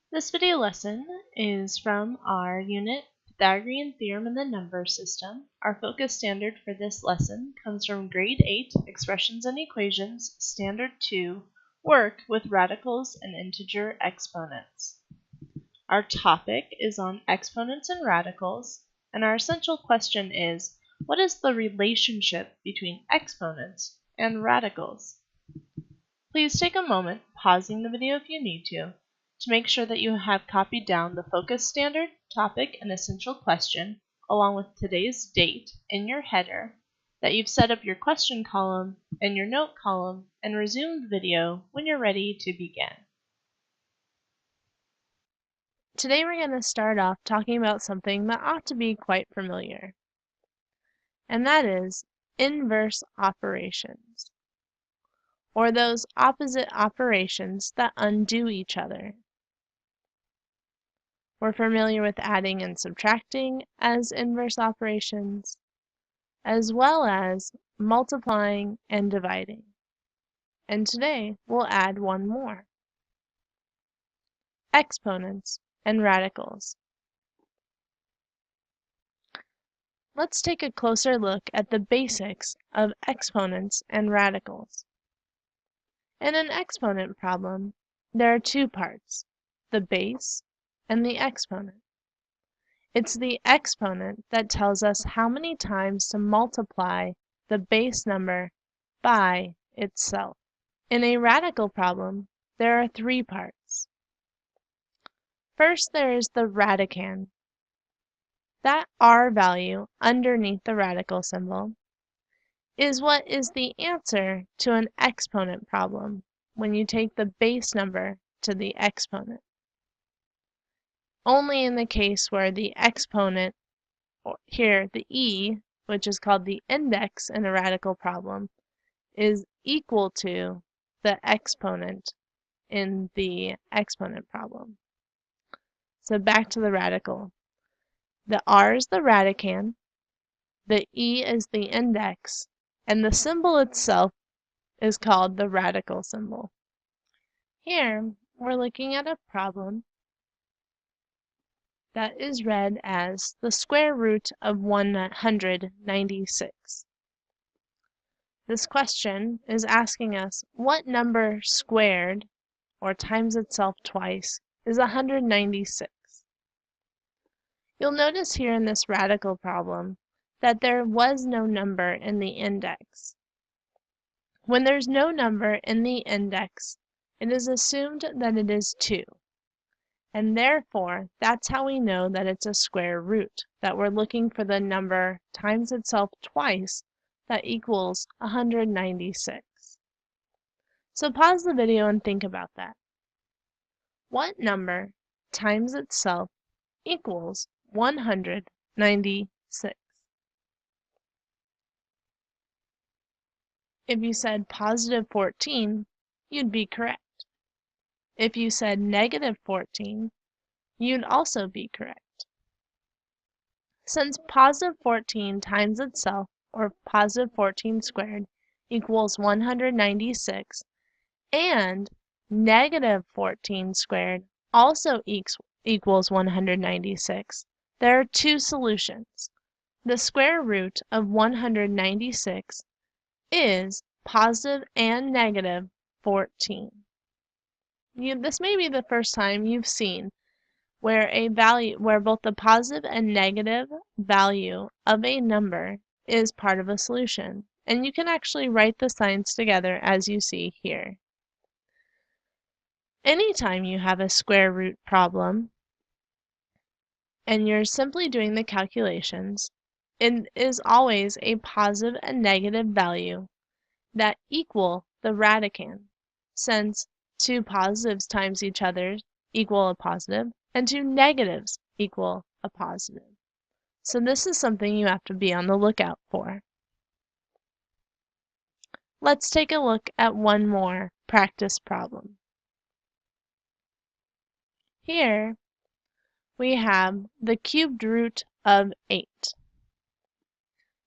This video lesson is from our unit Pythagorean Theorem in the Number System. Our focus standard for this lesson comes from Grade 8, Expressions and Equations, Standard 2, Work with Radicals and Integer Exponents. Our topic is on exponents and radicals, and our essential question is, what is the relationship between exponents and radicals? Please take a moment, pausing the video if you need to make sure that you have copied down the focus standard, topic, and essential question, along with today's date in your header, that you've set up your question column and your note column, and resume the video when you're ready to begin. Today we're going to start off talking about something that ought to be quite familiar, and that is inverse operations, or those opposite operations that undo each other. We're familiar with adding and subtracting as inverse operations, as well as multiplying and dividing. And today we'll add one more: exponents and radicals. Let's take a closer look at the basics of exponents and radicals. In an exponent problem, there are two parts: the base and the exponent. It's the exponent that tells us how many times to multiply the base number by itself. In a radical problem, there are three parts. First, there is the radicand. That R value underneath the radical symbol is what is the answer to an exponent problem when you take the base number to the exponent. Only in the case where the exponent, or here the e, which is called the index in a radical problem, is equal to the exponent in the exponent problem. So back to the radical. The R is the radicand, the E is the index, and the symbol itself is called the radical symbol. Here, we're looking at a problem that is read as the square root of 196. This question is asking us what number squared, or times itself twice, is 196. You'll notice here in this radical problem that there was no number in the index. When there's no number in the index, it is assumed that it is 2. And therefore, that's how we know that it's a square root, that we're looking for the number times itself twice that equals 196. So pause the video and think about that. What number times itself equals 196? If you said positive 14, you'd be correct. If you said negative 14, you'd also be correct. Since positive 14 times itself, or positive 14 squared, equals 196, and negative 14 squared also equals 196, there are two solutions. The square root of 196 is positive and negative 14. This may be the first time you've seen where both the positive and negative value of a number is part of a solution. And you can actually write the signs together as you see here. Anytime you have a square root problem and you're simply doing the calculations, it is always a positive and negative value that equal the radicand, since two positives times each other equal a positive, and two negatives equal a positive. So this is something you have to be on the lookout for. Let's take a look at one more practice problem. Here we have the cubed root of 8.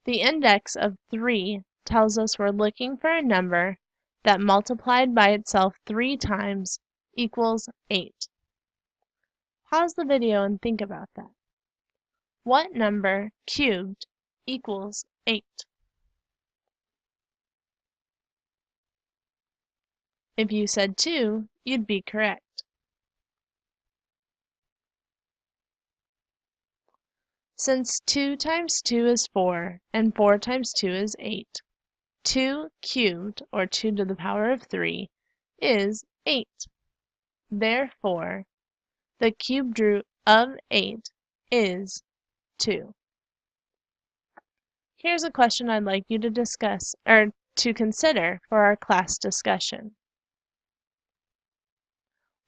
The index of 3 tells us we're looking for a number that multiplied by itself 3 times equals 8. Pause the video and think about that. What number cubed equals 8? If you said 2, you'd be correct. Since 2 times 2 is 4 and 4 times 2 is 8, 2 cubed, or 2 to the power of 3, is 8. Therefore, the cubed root of 8 is 2. Here's a question I'd like you to discuss, or to consider for our class discussion.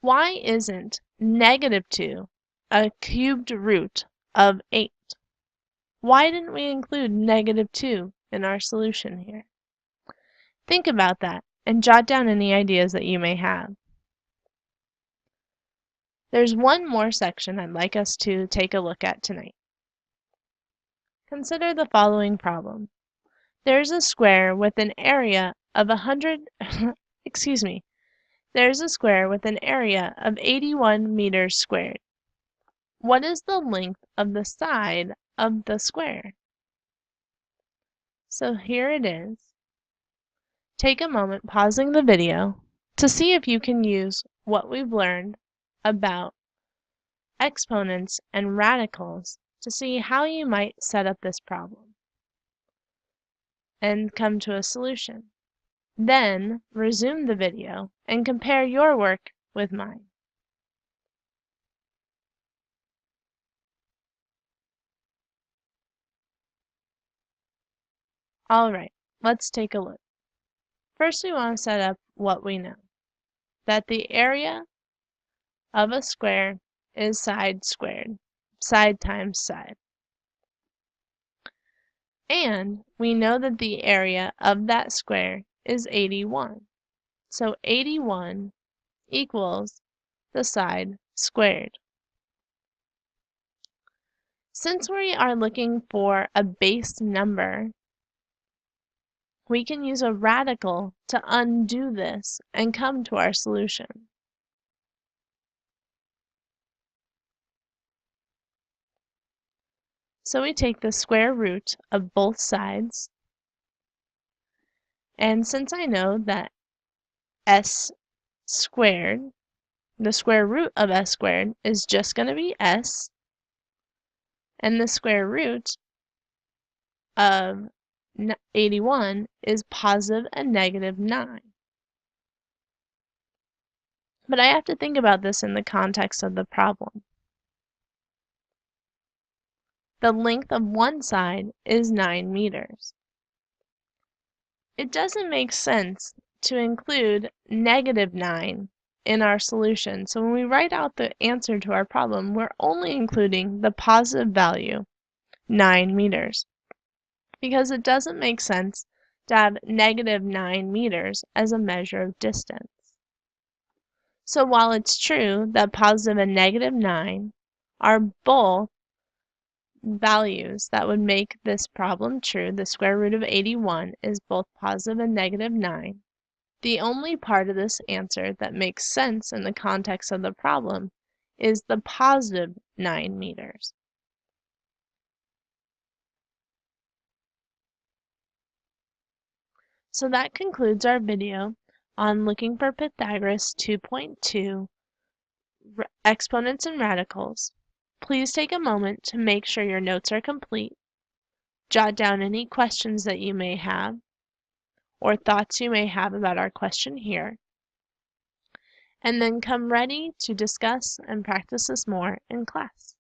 Why isn't negative 2 a cubed root of 8? Why didn't we include negative 2 in our solution here? Think about that and jot down any ideas that you may have. There's one more section I'd like us to take a look at tonight. Consider the following problem. There's a square with an area of 100, excuse me, there's a square with an area of 81 meters squared. What is the length of the side of the square? So here it is. Take a moment pausing the video to see if you can use what we've learned about exponents and radicals to see how you might set up this problem and come to a solution. Then resume the video and compare your work with mine. Alright, let's take a look. First we want to set up what we know. That the area of a square is side squared, side times side. And we know that the area of that square is 81. So 81 equals the side squared. Since we are looking for a base number, we can use a radical to undo this and come to our solution. So we take the square root of both sides, and since I know that s squared, the square root of s squared is just going to be s, and the square root of 81 is positive and negative 9. But I have to think about this in the context of the problem. The length of one side is 9 meters. It doesn't make sense to include negative 9 in our solution. So when we write out the answer to our problem, we're only including the positive value, 9 meters. Because it doesn't make sense to have negative 9 meters as a measure of distance. So while it's true that positive and negative 9 are both values that would make this problem true, the square root of 81 is both positive and negative 9, the only part of this answer that makes sense in the context of the problem is the positive 9 meters. So that concludes our video on looking for Pythagoras 2.2 exponents and radicals. Please take a moment to make sure your notes are complete. Jot down any questions that you may have or thoughts you may have about our question here. And then come ready to discuss and practice this more in class.